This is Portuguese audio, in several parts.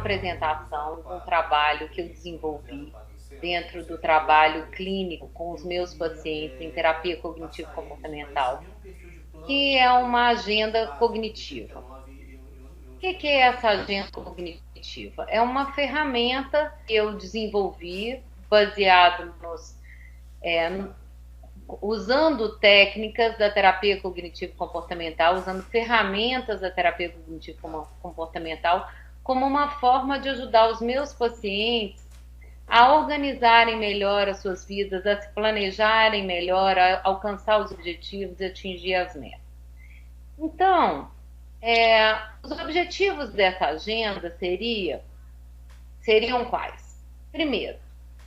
apresentação de um trabalho que eu desenvolvi dentro do trabalho clínico com os meus pacientes em terapia cognitivo-comportamental, que é uma agenda cognitiva. O que é essa agenda cognitiva? É uma ferramenta que eu desenvolvi baseado usando técnicas da terapia cognitivo-comportamental, usando ferramentas da terapia cognitivo-comportamental como uma forma de ajudar os meus pacientes a organizarem melhor as suas vidas, a se planejarem melhor, a alcançar os objetivos e atingir as metas. Então, os objetivos dessa agenda seriam quais? Primeiro,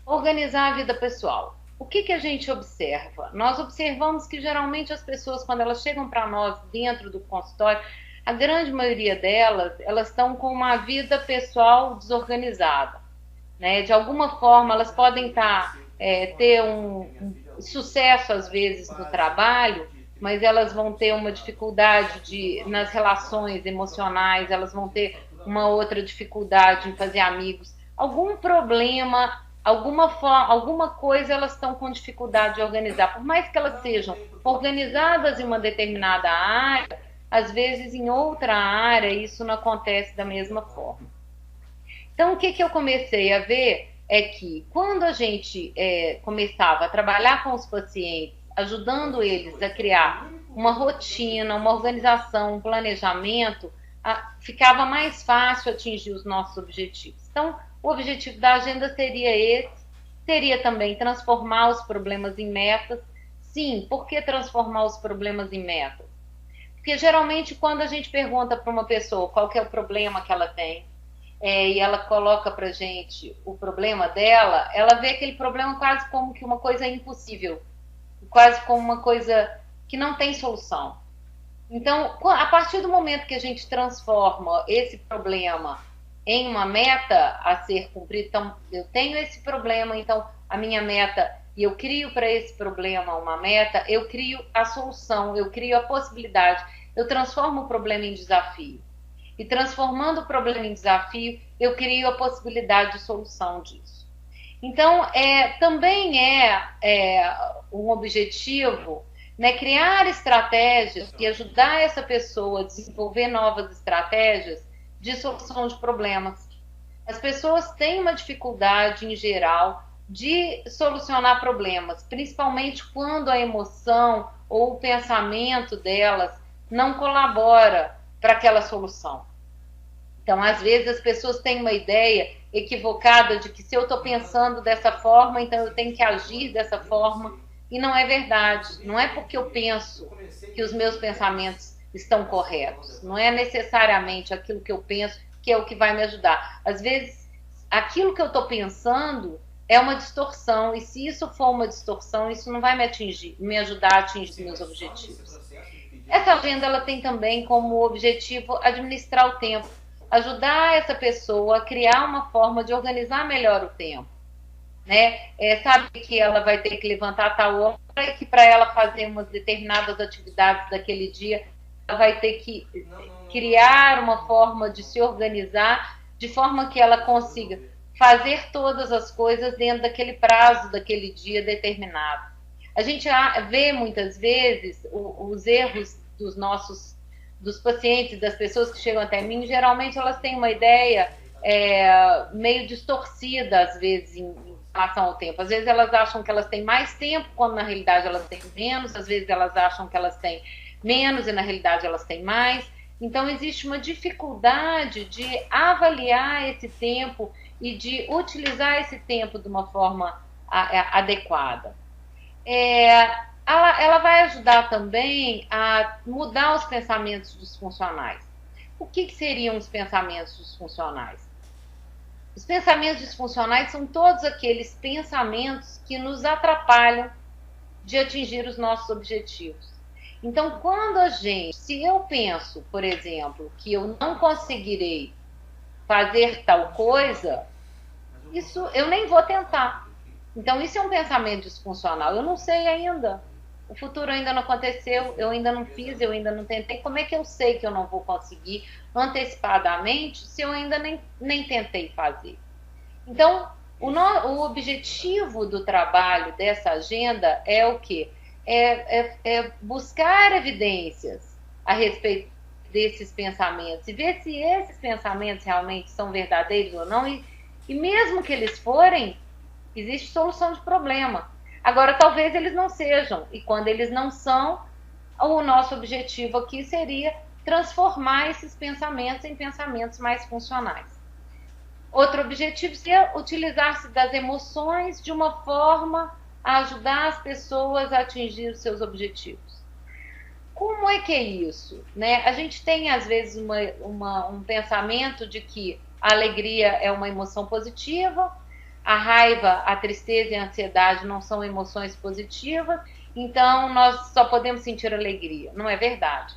organizar a vida pessoal. O que a gente observa? Nós observamos que geralmente as pessoas, quando elas chegam para nós dentro do consultório, a grande maioria delas, elas estão com uma vida pessoal desorganizada. Né? De alguma forma, elas podem ter um sucesso, às vezes, no trabalho, mas elas vão ter uma dificuldade nas relações emocionais, elas vão ter uma outra dificuldade em fazer amigos. Algum problema, alguma coisa elas estão com dificuldade de organizar. Por mais que elas sejam organizadas em uma determinada área, às vezes em outra área isso não acontece da mesma forma. Então, o que eu comecei a ver é que quando a gente começava a trabalhar com os pacientes, ajudando eles a criar uma rotina, uma organização, um planejamento, ficava mais fácil atingir os nossos objetivos. Então, o objetivo da agenda seria esse, seria também transformar os problemas em metas. Sim, por que transformar os problemas em metas? Porque geralmente quando a gente pergunta para uma pessoa qual que é o problema que ela tem, e ela coloca para gente o problema dela, ela vê aquele problema quase como que uma coisa impossível, quase como uma coisa que não tem solução. Então, a partir do momento que a gente transforma esse problema em uma meta a ser cumprida, então eu tenho esse problema, então a minha meta, e eu crio para esse problema uma meta, eu crio a solução, eu crio a possibilidade, eu transformo o problema em desafio. E transformando o problema em desafio, eu crio a possibilidade de solução disso. Então, também um objetivo, né, criar estratégias e ajudar essa pessoa a desenvolver novas estratégias de solução de problemas. As pessoas têm uma dificuldade, em geral, de solucionar problemas, principalmente quando a emoção ou o pensamento delas não colabora para aquela solução. Então, às vezes, as pessoas têm uma ideia equivocada de que se eu estou pensando dessa forma, então eu tenho que agir dessa forma, e não é verdade. Não é porque eu penso que os meus pensamentos estão corretos. Não é necessariamente aquilo que eu penso que é o que vai me ajudar. Às vezes, aquilo que eu estou pensando é uma distorção, e se isso for uma distorção, isso não vai me ajudar a atingir os meus objetivos. Essa agenda ela tem também como objetivo administrar o tempo, ajudar essa pessoa a criar uma forma de organizar melhor o tempo. Né? Sabe que ela vai ter que levantar tal hora e que para ela fazer umas determinadas atividades daquele dia, ela vai ter que criar uma forma de se organizar de forma que ela consiga fazer todas as coisas dentro daquele prazo, daquele dia determinado. A gente vê muitas vezes os erros dos pacientes, das pessoas que chegam até mim, geralmente elas têm uma ideia meio distorcida, às vezes, em relação ao tempo. Às vezes elas acham que elas têm mais tempo, quando na realidade elas têm menos. Às vezes elas acham que elas têm menos e na realidade elas têm mais. Então existe uma dificuldade de avaliar esse tempo e de utilizar esse tempo de uma forma adequada. Ela vai ajudar também a mudar os pensamentos disfuncionais. O que seriam os pensamentos disfuncionais? Os pensamentos disfuncionais são todos aqueles pensamentos que nos atrapalham de atingir os nossos objetivos. Então, se eu penso, por exemplo, que eu não conseguirei fazer tal coisa, isso eu nem vou tentar. Então, isso é um pensamento disfuncional. Eu não sei ainda. O futuro ainda não aconteceu, eu ainda não fiz, eu ainda não tentei. Como é que eu sei que eu não vou conseguir antecipadamente se eu ainda nem tentei fazer? Então, o objetivo do trabalho dessa agenda é o quê? É buscar evidências a respeito desses pensamentos e ver se esses pensamentos realmente são verdadeiros ou não. E mesmo que eles forem, existe solução de problema. Agora, talvez eles não sejam. E quando eles não são, o nosso objetivo aqui seria transformar esses pensamentos em pensamentos mais funcionais. Outro objetivo seria utilizar-se das emoções de uma forma a ajudar as pessoas a atingir os seus objetivos. Como é que é isso? Né? A gente tem, às vezes, um pensamento de que a alegria é uma emoção positiva, a raiva, a tristeza e a ansiedade não são emoções positivas, então nós só podemos sentir alegria. Não é verdade.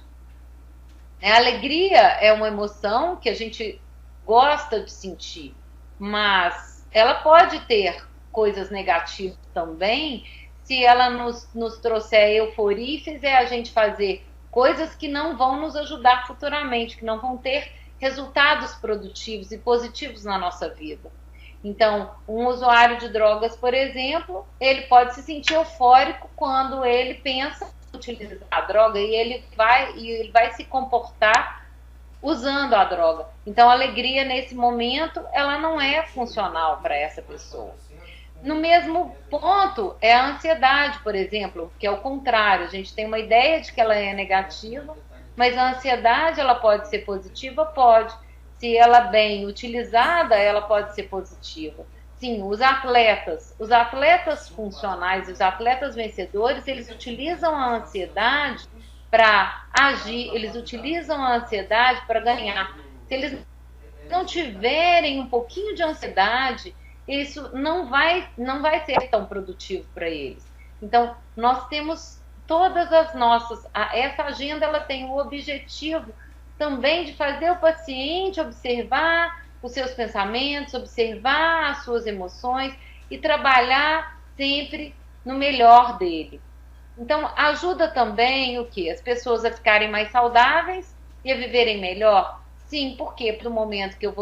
A alegria é uma emoção que a gente gosta de sentir, mas ela pode ter coisas negativas também se ela nos trouxer euforia e fizer a gente fazer coisas que não vão nos ajudar futuramente, que não vão ter resultados produtivos e positivos na nossa vida. Então, um usuário de drogas, por exemplo, ele pode se sentir eufórico quando ele pensa em utilizar a droga e ele vai se comportar usando a droga. Então, a alegria nesse momento, ela não é funcional para essa pessoa. No mesmo ponto é a ansiedade, por exemplo, que é o contrário. A gente tem uma ideia de que ela é negativa, mas a ansiedade ela pode ser positiva? Pode. Se ela bem utilizada, ela pode ser positiva. Sim, os atletas funcionais, os atletas vencedores, eles utilizam a ansiedade para agir, eles utilizam a ansiedade para ganhar. Se eles não tiverem um pouquinho de ansiedade, isso não vai ser tão produtivo para eles. Então, nós temos todas as nossas... Essa agenda ela tem o objetivo também de fazer o paciente observar os seus pensamentos, observar as suas emoções e trabalhar sempre no melhor dele. Então, ajuda também o quê? As pessoas a ficarem mais saudáveis e a viverem melhor? Sim, porque para o momento que eu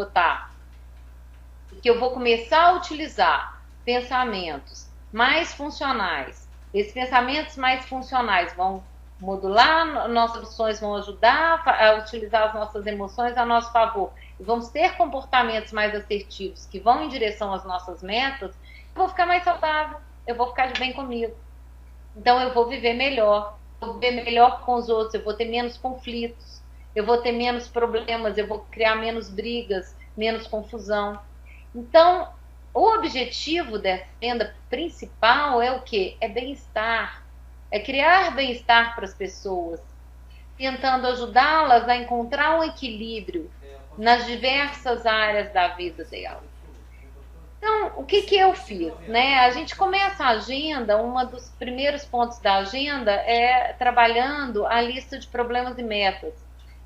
vou começar a utilizar pensamentos mais funcionais, esses pensamentos mais funcionais vão modular nossas emoções, vão ajudar a utilizar as nossas emoções a nosso favor. E vamos ter comportamentos mais assertivos que vão em direção às nossas metas, eu vou ficar mais saudável, eu vou ficar de bem comigo. Então eu vou viver melhor com os outros, eu vou ter menos conflitos, eu vou ter menos problemas, eu vou criar menos brigas, menos confusão. Então, o objetivo dessa agenda principal é o quê? É bem-estar. É criar bem-estar para as pessoas, tentando ajudá-las a encontrar um equilíbrio nas diversas áreas da vida dela. Então, o que eu fiz? Né? A gente começa a agenda, um dos primeiros pontos da agenda é trabalhando a lista de problemas e metas,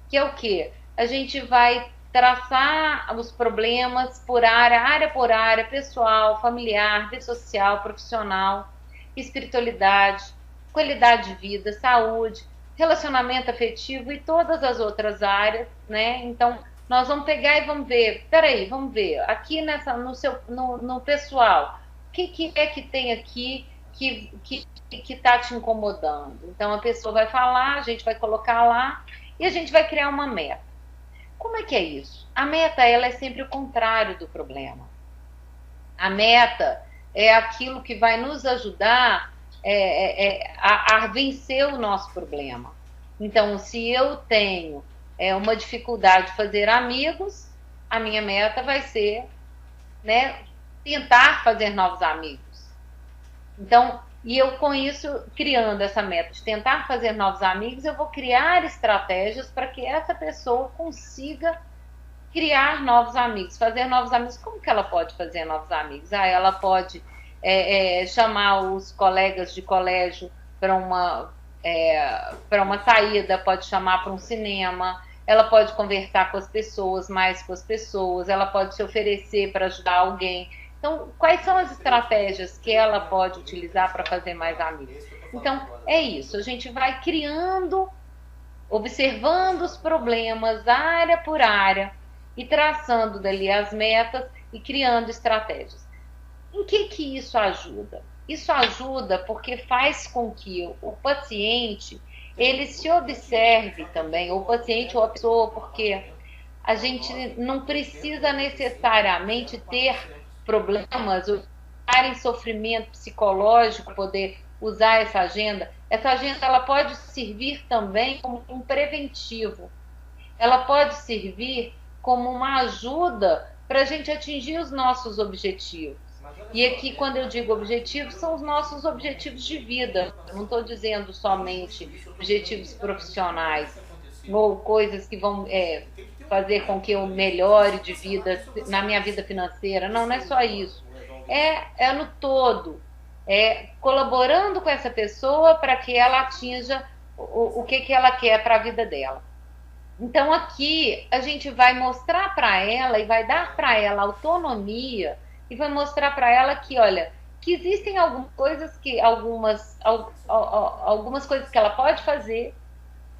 que é o quê? A gente vai traçar os problemas por área por área, pessoal, familiar, vida social, profissional, espiritualidade, qualidade de vida, saúde, relacionamento afetivo e todas as outras áreas, né? Então, nós vamos pegar e vamos ver, vamos ver, aqui no pessoal, o que é que tem aqui que está te incomodando? Então, a pessoa vai falar, a gente vai colocar lá e a gente vai criar uma meta. Como é que é isso? A meta, ela é sempre o contrário do problema. A meta é aquilo que vai nos ajudar a vencer o nosso problema. Então, se eu tenho uma dificuldade de fazer amigos, a minha meta vai ser, né, tentar fazer novos amigos. Então, e eu com isso, criando essa meta de tentar fazer novos amigos, eu vou criar estratégias para que essa pessoa consiga criar novos amigos, fazer novos amigos. Como que ela pode fazer novos amigos? Ela pode chamar os colegas de colégio para uma saída, pode chamar para um cinema, ela pode conversar com as pessoas, mais com as pessoas, ela pode se oferecer para ajudar alguém Então, quais são as estratégias que ela pode utilizar para fazer mais amigos? Então, é isso. A gente vai criando, observando os problemas área por área e traçando dali as metas e criando estratégias. Em que isso ajuda? Isso ajuda porque faz com que o paciente ele se observe também, o paciente ou a pessoa, porque a gente não precisa necessariamente ter problemas ou estar em sofrimento psicológico para poder usar essa agenda. Essa agenda ela pode servir também como um preventivo. Ela pode servir como uma ajuda para a gente atingir os nossos objetivos. E aqui, quando eu digo objetivos, são os nossos objetivos de vida. Não estou dizendo somente objetivos profissionais ou coisas que vão fazer com que eu melhore de vida na minha vida financeira. Não, não é só isso. É no todo. É colaborando com essa pessoa para que ela atinja o que ela quer para a vida dela. Então aqui a gente vai mostrar para ela e vai dar para ela autonomia e vai mostrar para ela que, olha, que existem algumas coisas que ela pode fazer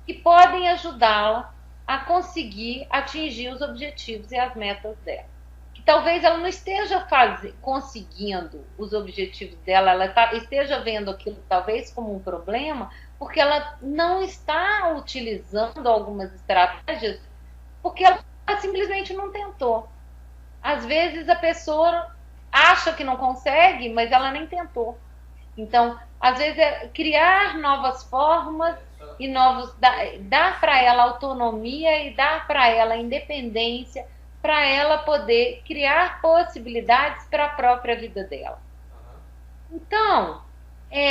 que podem ajudá-la a conseguir atingir os objetivos e as metas dela. Que talvez ela não esteja conseguindo os objetivos dela, ela esteja vendo aquilo talvez como um problema, porque ela não está utilizando algumas estratégias, porque ela simplesmente não tentou. Às vezes a pessoa acha que não consegue, mas ela nem tentou. Então, às vezes é criar novas formas e dar para ela autonomia e dar para ela independência, para ela poder criar possibilidades para a própria vida dela. Então,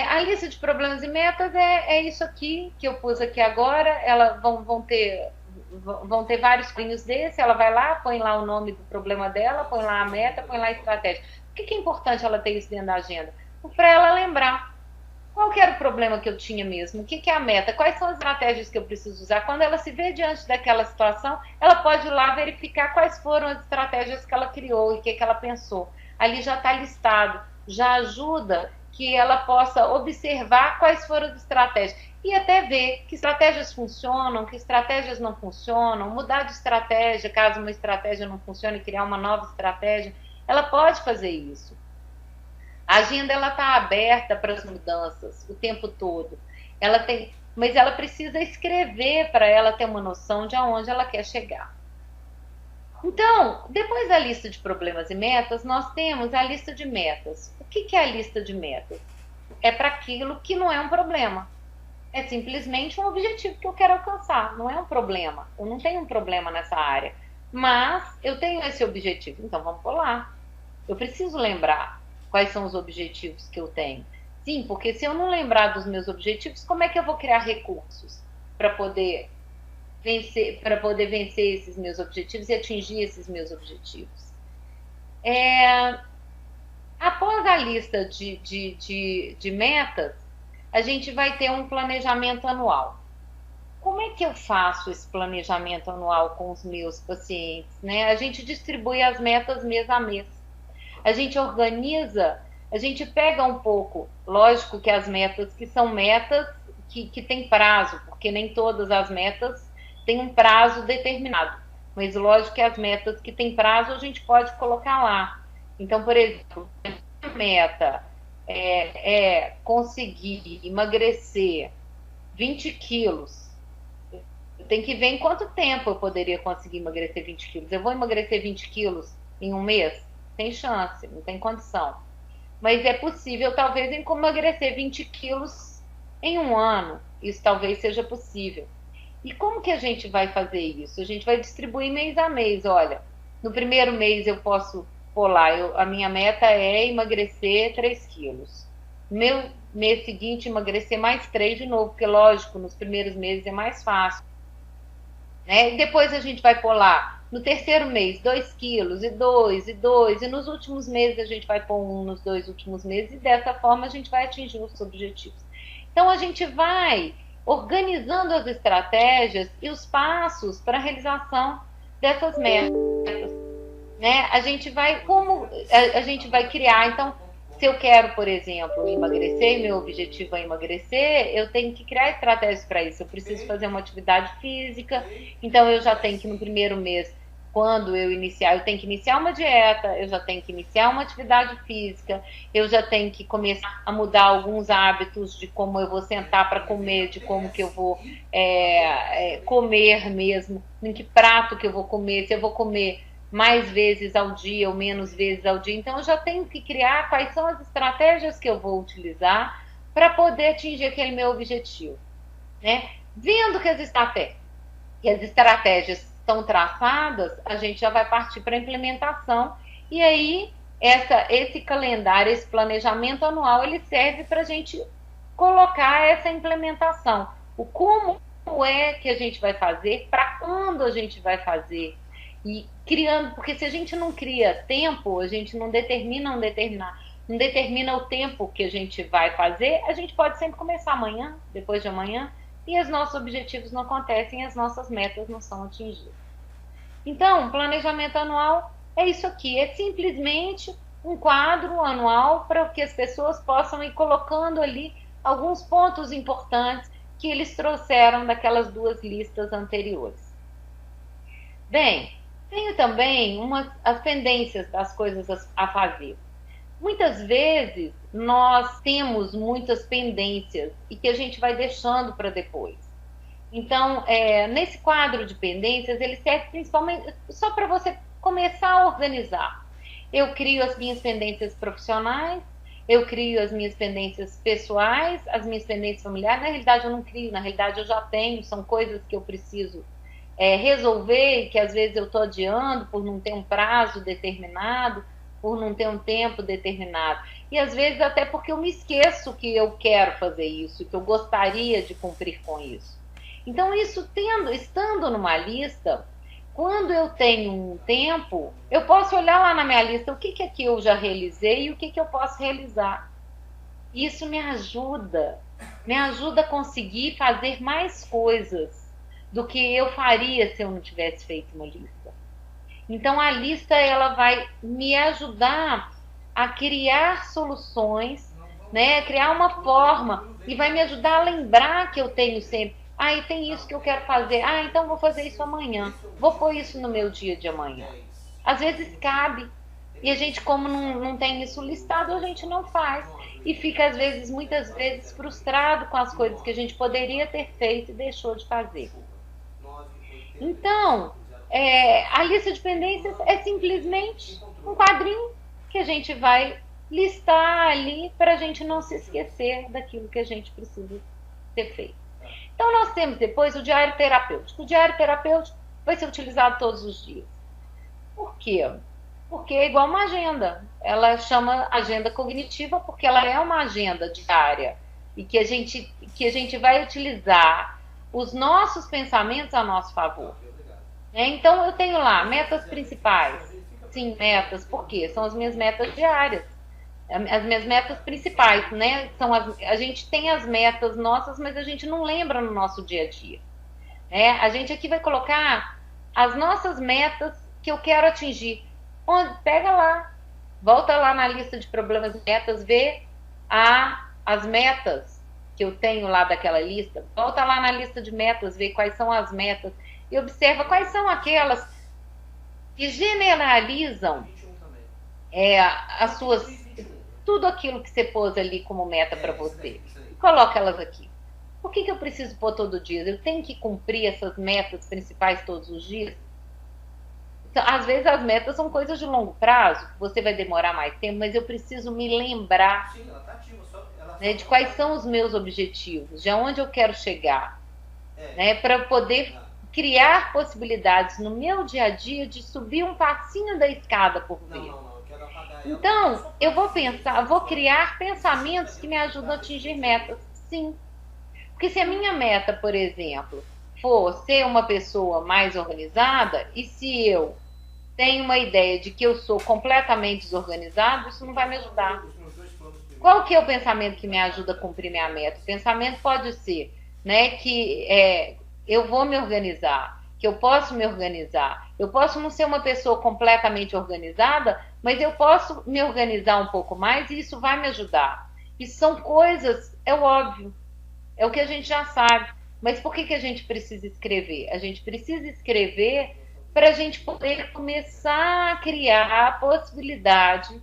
a lista de problemas e metas é isso aqui que eu pus aqui agora. Elas vão ter vários pinhos desse. Ela vai lá, põe lá o nome do problema dela, põe lá a meta, põe lá a estratégia. Por que é importante ela ter isso dentro da agenda? Para ela lembrar qual que era o problema que eu tinha mesmo, o que é a meta, quais são as estratégias que eu preciso usar. Quando ela se vê diante daquela situação, ela pode ir lá verificar quais foram as estratégias que ela criou e o que ela pensou. Ali já está listado, já ajuda que ela possa observar quais foram as estratégias e até ver que estratégias funcionam, que estratégias não funcionam, mudar de estratégia caso uma estratégia não funcione e criar uma nova estratégia. Ela pode fazer isso. A agenda está aberta para as mudanças o tempo todo. Mas ela precisa escrever para ela ter uma noção de aonde ela quer chegar. Então, depois da lista de problemas e metas, nós temos a lista de metas. O que é a lista de metas? É para aquilo que não é um problema. É simplesmente um objetivo que eu quero alcançar. Não é um problema. Eu não tenho um problema nessa área. Mas eu tenho esse objetivo. Então, vamos por lá. Eu preciso lembrar quais são os objetivos que eu tenho. Sim, porque se eu não lembrar dos meus objetivos, como é que eu vou criar recursos para poder vencer esses meus objetivos e atingir esses meus objetivos? Após a lista de metas, a gente vai ter um planejamento anual. Como é que eu faço esse planejamento anual com os meus pacientes, né? A gente distribui as metas mês a mês. A gente organiza, a gente pega um pouco, lógico que as metas que são metas que têm prazo, porque nem todas as metas têm um prazo determinado, mas lógico que as metas que têm prazo a gente pode colocar lá. Então, por exemplo, a meta é conseguir emagrecer 20 quilos. Tem que ver em quanto tempo eu poderia conseguir emagrecer 20 quilos. Eu vou emagrecer 20 quilos em um mês? Tem chance, não tem condição. Mas é possível, talvez, emagrecer 20 quilos em um ano. Isso talvez seja possível. E como que a gente vai fazer isso? A gente vai distribuir mês a mês. Olha, no primeiro mês eu posso pôr lá, a minha meta é emagrecer 3 quilos. No meu mês seguinte, emagrecer mais 3 de novo, porque, lógico, nos primeiros meses é mais fácil. Né? E depois a gente vai pôr lá, no terceiro mês, 2 quilos, e 2, e 2, e nos últimos meses a gente vai pôr 1 nos 2 últimos meses, e dessa forma a gente vai atingir os objetivos. Então a gente vai organizando as estratégias e os passos para a realização dessas metas. né? A gente vai, como a gente vai criar, então, se eu quero, por exemplo, emagrecer, meu objetivo é emagrecer, eu tenho que criar estratégias para isso. Eu preciso fazer uma atividade física, então eu já tenho que no primeiro mês, quando eu iniciar, eu tenho que iniciar uma dieta, eu já tenho que iniciar uma atividade física, eu já tenho que começar a mudar alguns hábitos de como eu vou sentar para comer, de como que eu vou comer mesmo, em que prato que eu vou comer, se eu vou comer mais vezes ao dia ou menos vezes ao dia. Então, eu já tenho que criar quais são as estratégias que eu vou utilizar para poder atingir aquele meu objetivo, né? Vendo que as estratégias estão traçadas, a gente já vai partir para a implementação. E aí, esse calendário, esse planejamento anual, ele serve para a gente colocar essa implementação. O como é que a gente vai fazer, para quando a gente vai fazer, e criando, porque se a gente não cria tempo, a gente não determina o tempo que a gente vai fazer, a gente pode sempre começar amanhã, depois de amanhã, e os nossos objetivos não acontecem, as nossas metas não são atingidas. Então, planejamento anual é isso aqui, é simplesmente um quadro anual para que as pessoas possam ir colocando ali alguns pontos importantes que eles trouxeram daquelas duas listas anteriores. Bem, tenho também as pendências das coisas a fazer. Muitas vezes nós temos muitas pendências e que a gente vai deixando para depois. Então, nesse quadro de pendências, ele serve principalmente só para você começar a organizar. Eu crio as minhas pendências profissionais, eu crio as minhas pendências pessoais, as minhas pendências familiares. Na realidade, eu não crio, na realidade, eu já tenho, são coisas que eu preciso resolver, que às vezes eu estou adiando por não ter um prazo determinado, por não ter um tempo determinado. E às vezes até porque eu me esqueço que eu quero fazer isso, que eu gostaria de cumprir com isso. Então, isso estando numa lista, quando eu tenho um tempo, eu posso olhar lá na minha lista o que é que eu já realizei e o que eu posso realizar. Isso me ajuda a conseguir fazer mais coisas do que eu faria se eu não tivesse feito uma lista. Então, a lista ela vai me ajudar a criar soluções, né? Criar uma forma e vai me ajudar a lembrar que eu tenho sempre. E tem isso que eu quero fazer. Então vou fazer isso amanhã. Vou pôr isso no meu dia de amanhã. Às vezes cabe. E a gente, como não tem isso listado, a gente não faz. E fica, às vezes, muitas vezes, frustrado com as coisas que a gente poderia ter feito e deixou de fazer. Então, a lista de pendências é simplesmente um quadrinho que a gente vai listar ali para a gente não se esquecer daquilo que a gente precisa ter feito. Então, nós temos depois o diário terapêutico. O diário terapêutico vai ser utilizado todos os dias. Por quê? Porque é igual uma agenda. Ela chama agenda cognitiva porque ela é uma agenda diária e que a gente vai utilizar os nossos pensamentos a nosso favor. Então, eu tenho lá metas principais. Sim, metas. Por quê? São as minhas metas diárias. As minhas metas principais, né? A gente tem as metas nossas, mas a gente não lembra no nosso dia a dia. Né? A gente aqui vai colocar as nossas metas que eu quero atingir. Pega lá, volta lá na lista de problemas e metas, vê as metas que eu tenho lá daquela lista. Volta lá na lista de metas, vê quais são as metas e observa quais são aquelas que generalizam as suas... Tudo aquilo que você pôs ali como meta para você. Coloca elas aqui. Por que eu preciso pôr todo dia? Eu tenho que cumprir essas metas principais todos os dias? Então, às vezes as metas são coisas de longo prazo, você vai demorar mais tempo, mas eu preciso me lembrar de quais são os meus objetivos, de onde eu quero chegar, né, para poder criar possibilidades no meu dia a dia de subir um passinho da escada por vez. Então, eu vou criar pensamentos que me ajudam a atingir metas, sim. Porque se a minha meta, por exemplo, for ser uma pessoa mais organizada, e se eu tenho uma ideia de que eu sou completamente desorganizado, isso não vai me ajudar. Qual que é o pensamento que me ajuda a cumprir minha meta? O pensamento pode ser, né, que eu vou me organizar, que eu posso me organizar. Eu posso não ser uma pessoa completamente organizada, mas eu posso me organizar um pouco mais e isso vai me ajudar. Isso são coisas, é óbvio, é o que a gente já sabe. Mas por que a gente precisa escrever? A gente precisa escrever para a gente poder começar a criar a possibilidade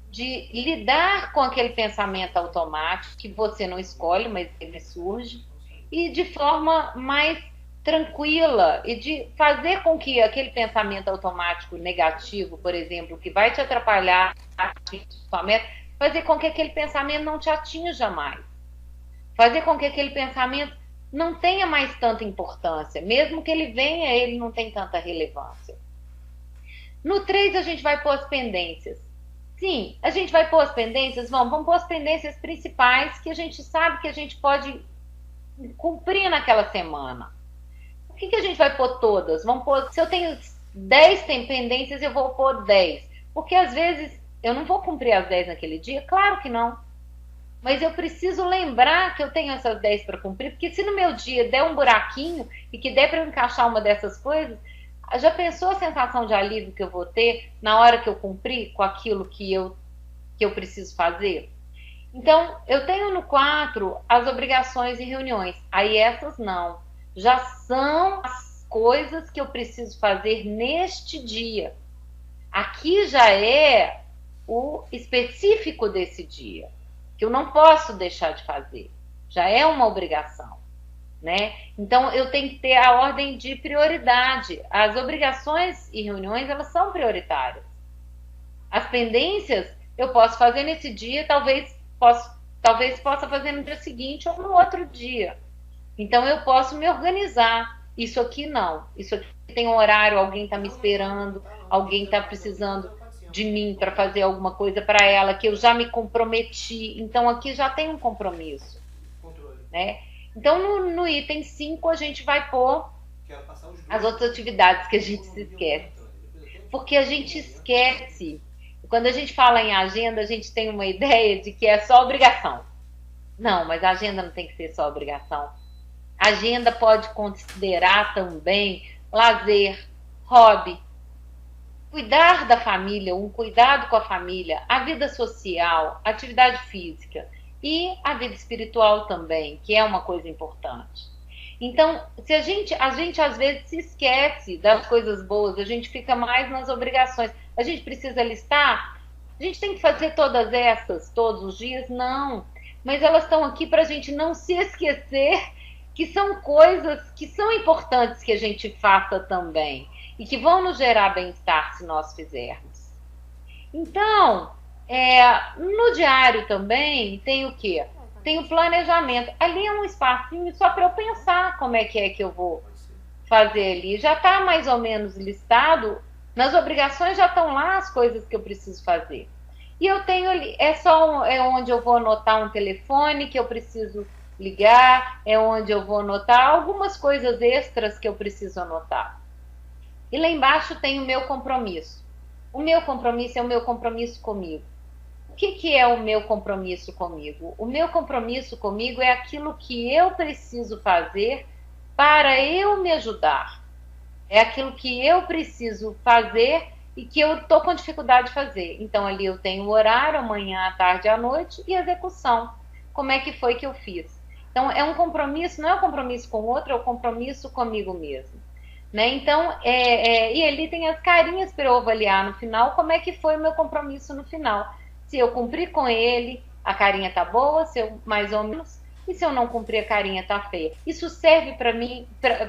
de lidar com aquele pensamento automático que você não escolhe, mas ele surge, e de forma mais tranquila e de fazer com que aquele pensamento automático negativo, por exemplo, que vai te atrapalhar a atingir sua meta, fazer com que aquele pensamento não te atinja mais. Fazer com que aquele pensamento não tenha mais tanta importância. Mesmo que ele venha, ele não tem tanta relevância. No 3, a gente vai pôr as pendências. Sim, a gente vai pôr as pendências? Vamos pôr as pendências principais que a gente sabe que a gente pode cumprir naquela semana. Por que a gente vai pôr todas? Vamos pôr, se eu tenho 10 pendências, eu vou pôr 10. Porque às vezes eu não vou cumprir as 10 naquele dia? Claro que não. Mas eu preciso lembrar que eu tenho essas 10 para cumprir, porque se no meu dia der um buraquinho e que der para eu encaixar uma dessas coisas, já pensou a sensação de alívio que eu vou ter na hora que eu cumprir com aquilo que eu preciso fazer? Então, eu tenho no 4 as obrigações e reuniões. Aí essas não. Já são as coisas que eu preciso fazer neste dia. Aqui já é o específico desse dia, que eu não posso deixar de fazer. Já é uma obrigação, né? Então, eu tenho que ter a ordem de prioridade. As obrigações e reuniões, elas são prioritárias. As pendências, eu posso fazer nesse dia, talvez possa fazer no dia seguinte ou no outro dia. Então, eu posso me organizar. Isso aqui não. Isso aqui tem um horário, alguém está me esperando, alguém está precisando de mim para fazer alguma coisa para ela, que eu já me comprometi. Então, aqui já tem um compromisso. Né? Então, no item 5, a gente vai pôr as outras atividades que a gente se esquece. Porque a gente esquece. Quando a gente fala em agenda, a gente tem uma ideia de que é só obrigação. Não, mas a agenda não tem que ser só obrigação. A agenda pode considerar também lazer, hobby, cuidar da família, um cuidado com a família, a vida social, atividade física e a vida espiritual também, que é uma coisa importante. Então, se a gente às vezes se esquece das coisas boas, a gente fica mais nas obrigações. A gente precisa listar? A gente tem que fazer todas essas todos os dias? Não. Mas elas estão aqui para a gente não se esquecer que são coisas que são importantes que a gente faça também e que vão nos gerar bem-estar se nós fizermos. Então, no diário também tem o quê? Tem o planejamento. Ali é um espacinho só para eu pensar como é que eu vou fazer ali. Já está mais ou menos listado. Nas obrigações já estão lá as coisas que eu preciso fazer. E eu tenho ali, é onde eu vou anotar um telefone que eu preciso ligar, é onde eu vou anotar algumas coisas extras que eu preciso anotar. E lá embaixo tem o meu compromisso. O meu compromisso é o meu compromisso comigo. O que é o meu compromisso comigo? O meu compromisso comigo é aquilo que eu preciso fazer para eu me ajudar. É aquilo que eu preciso fazer e que eu estou com dificuldade de fazer. Então, ali eu tenho o horário, amanhã, à tarde, à noite, e execução. Como é que foi que eu fiz? Então, é um compromisso, não é um compromisso com o outro, é um compromisso comigo mesmo. Né? Então, e ali tem as carinhas para eu avaliar no final como é que foi o meu compromisso no final. Se eu cumprir com ele, a carinha tá boa, se eu mais ou menos, e se eu não cumprir, a carinha tá feia. Isso serve para mim,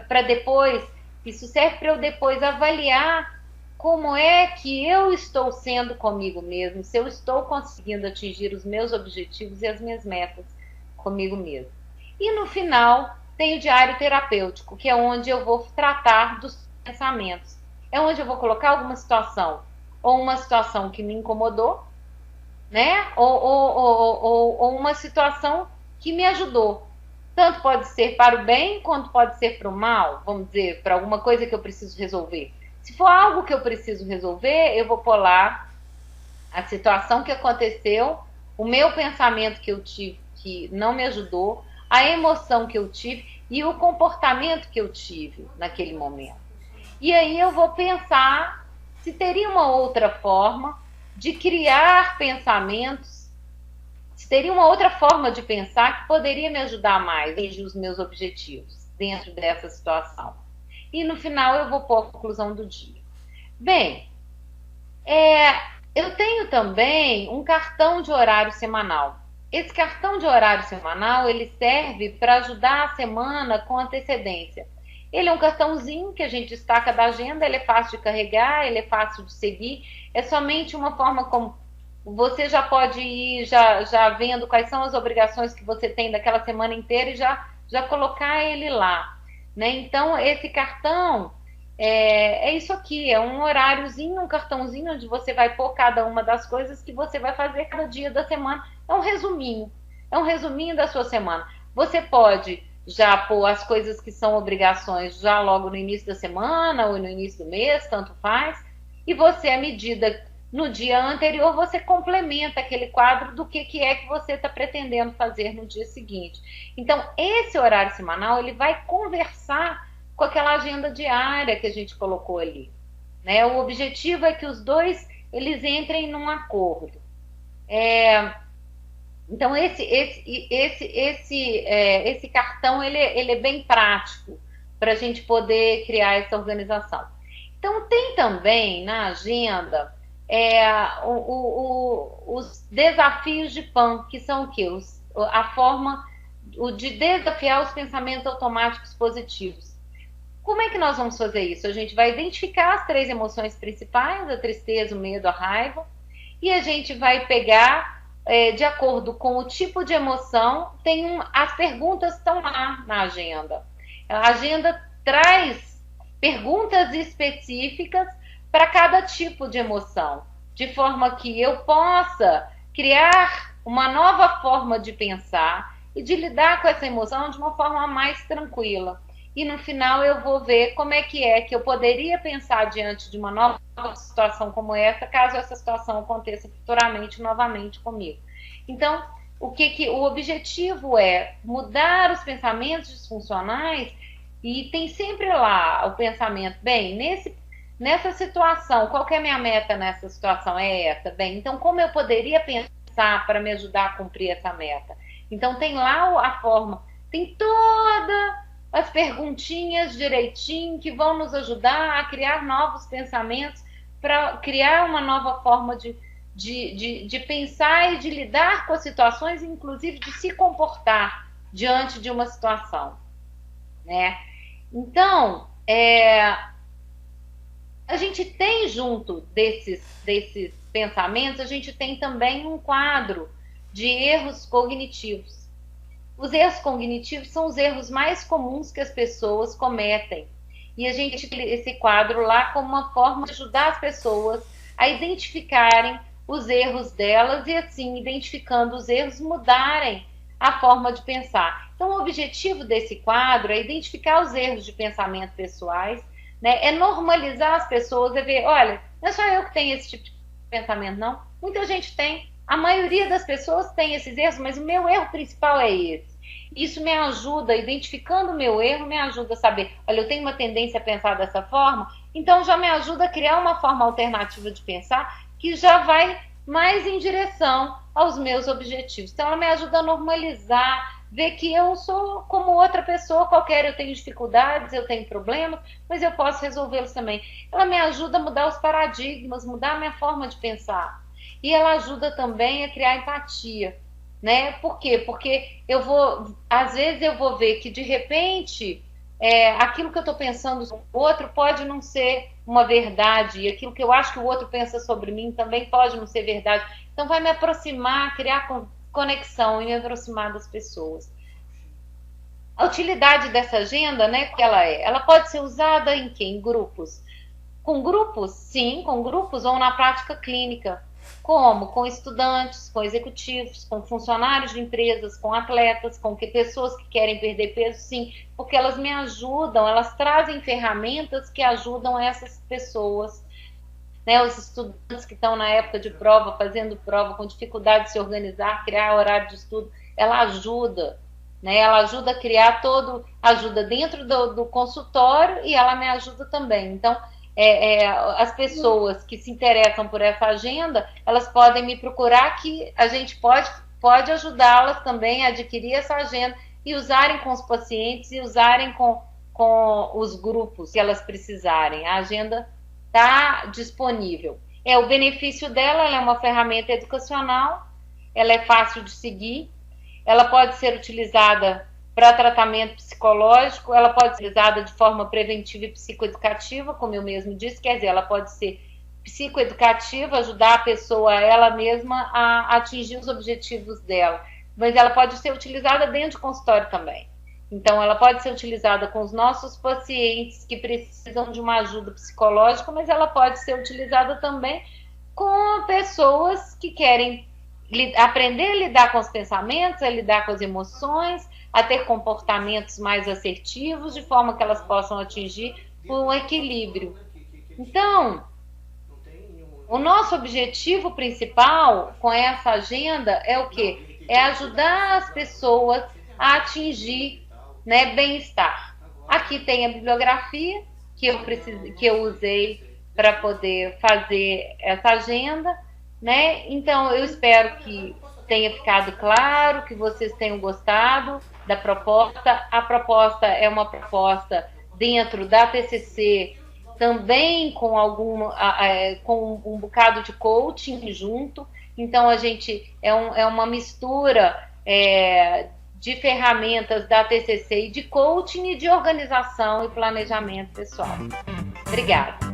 para depois, isso serve para eu depois avaliar como é que eu estou sendo comigo mesmo, se eu estou conseguindo atingir os meus objetivos e as minhas metas comigo mesmo. E no final, tem o diário terapêutico, que é onde eu vou tratar dos pensamentos. É onde eu vou colocar alguma situação, ou uma situação que me incomodou, né? Ou uma situação que me ajudou. Tanto pode ser para o bem, quanto pode ser para o mal, vamos dizer, para alguma coisa que eu preciso resolver. Se for algo que eu preciso resolver, eu vou pôr lá a situação que aconteceu, o meu pensamento que eu tive que não me ajudou, a emoção que eu tive e o comportamento que eu tive naquele momento. E aí eu vou pensar se teria uma outra forma de criar pensamentos, se teria uma outra forma de pensar que poderia me ajudar mais a atingir os meus objetivos dentro dessa situação. E no final eu vou pôr a conclusão do dia. Bem, eu tenho também um cartão de horário semanal. Esse cartão de horário semanal, ele serve para ajudar a semana com antecedência. Ele é um cartãozinho que a gente destaca da agenda, ele é fácil de carregar, ele é fácil de seguir, é somente uma forma como você já pode ir já vendo quais são as obrigações que você tem daquela semana inteira e já colocar ele lá, né? Então, esse cartão é isso aqui, é um horáriozinho, um cartãozinho onde você vai pôr cada uma das coisas que você vai fazer cada dia da semana. É um resuminho da sua semana. Você pode já pôr as coisas que são obrigações já logo no início da semana ou no início do mês, tanto faz, e você, à medida, no dia anterior, você complementa aquele quadro do que é que você está pretendendo fazer no dia seguinte. Então, esse horário semanal, ele vai conversar com aquela agenda diária que a gente colocou ali, né? O objetivo é que os dois, eles entrem num acordo. Então, esse cartão, ele é bem prático para a gente poder criar essa organização. Então, tem também na agenda os desafios de PAN, que são o quê? A forma de desafiar os pensamentos automáticos positivos. Como é que nós vamos fazer isso? A gente vai identificar as 3 emoções principais, a tristeza, o medo, a raiva, e a gente vai pegar, de acordo com o tipo de emoção, as perguntas estão lá na agenda. A agenda traz perguntas específicas para cada tipo de emoção, de forma que eu possa criar uma nova forma de pensar e de lidar com essa emoção de uma forma mais tranquila. E no final eu vou ver como é que eu poderia pensar diante de uma nova situação como essa, caso essa situação aconteça futuramente novamente comigo. Então, o objetivo é mudar os pensamentos disfuncionais, e tem sempre lá o pensamento, bem, nessa situação, qual que é a minha meta nessa situação? É essa, bem, então como eu poderia pensar para me ajudar a cumprir essa meta? Então tem lá a forma, tem todas as perguntinhas direitinho que vão nos ajudar a criar novos pensamentos, para criar uma nova forma de pensar e de lidar com as situações, inclusive de se comportar diante de uma situação, né? Então, a gente tem junto desses pensamentos, a gente tem também um quadro de erros cognitivos. Os erros cognitivos são os erros mais comuns que as pessoas cometem. E a gente tem esse quadro lá como uma forma de ajudar as pessoas a identificarem os erros delas e, assim, identificando os erros, mudarem a forma de pensar. Então, o objetivo desse quadro é identificar os erros de pensamento pessoais, né? É normalizar as pessoas, é ver, olha, não é só eu que tenho esse tipo de pensamento, não. Muita gente tem. A maioria das pessoas tem esses erros, mas o meu erro principal é esse. Isso me ajuda, identificando o meu erro, me ajuda a saber, olha, eu tenho uma tendência a pensar dessa forma, então já me ajuda a criar uma forma alternativa de pensar que já vai mais em direção aos meus objetivos. Então ela me ajuda a normalizar, ver que eu sou como outra pessoa qualquer, eu tenho dificuldades, eu tenho problemas, mas eu posso resolvê-los também. Ela me ajuda a mudar os paradigmas, mudar a minha forma de pensar. E ela ajuda também a criar empatia, né? Por quê? Porque às vezes eu vou ver que de repente aquilo que eu estou pensando sobre o outro pode não ser uma verdade, e aquilo que eu acho que o outro pensa sobre mim também pode não ser verdade. Então vai me aproximar, criar conexão e me aproximar das pessoas. A utilidade dessa agenda, né, que ela pode ser usada em quê? Em grupos. Com grupos, sim, com grupos ou na prática clínica. Como? Com estudantes, com executivos, com funcionários de empresas, com atletas, com pessoas que querem perder peso, sim, porque elas me ajudam, elas trazem ferramentas que ajudam essas pessoas, né? Os estudantes que estão na época de prova, fazendo prova, com dificuldade de se organizar, criar horário de estudo, ela ajuda, né? Ela ajuda a criar ajuda dentro do consultório e ela me ajuda também. Então, as pessoas que se interessam por essa agenda, elas podem me procurar que a gente pode ajudá-las também a adquirir essa agenda e usarem com os pacientes e usarem com os grupos que elas precisarem. A agenda está disponível. O benefício dela, ela é uma ferramenta educacional, ela é fácil de seguir, ela pode ser utilizada para tratamento psicológico, ela pode ser utilizada de forma preventiva e psicoeducativa, como eu mesmo disse, quer dizer, ela pode ser psicoeducativa, ajudar a pessoa, ela mesma, a atingir os objetivos dela, mas ela pode ser utilizada dentro do consultório também. Então, ela pode ser utilizada com os nossos pacientes que precisam de uma ajuda psicológica, mas ela pode ser utilizada também com pessoas que querem aprender a lidar com os pensamentos, a lidar com as emoções, a ter comportamentos mais assertivos, de forma que elas possam atingir um equilíbrio. Então, o nosso objetivo principal com essa agenda é o quê? É ajudar as pessoas a atingir, né, bem-estar. Aqui tem a bibliografia que eu usei para poder fazer essa agenda, né? Então, eu espero que tenha ficado claro, que vocês tenham gostado da proposta. A proposta é uma proposta dentro da TCC, também com com um bocado de coaching junto. Então, a gente é uma mistura de ferramentas da TCC e de coaching e de organização e planejamento pessoal. Obrigada.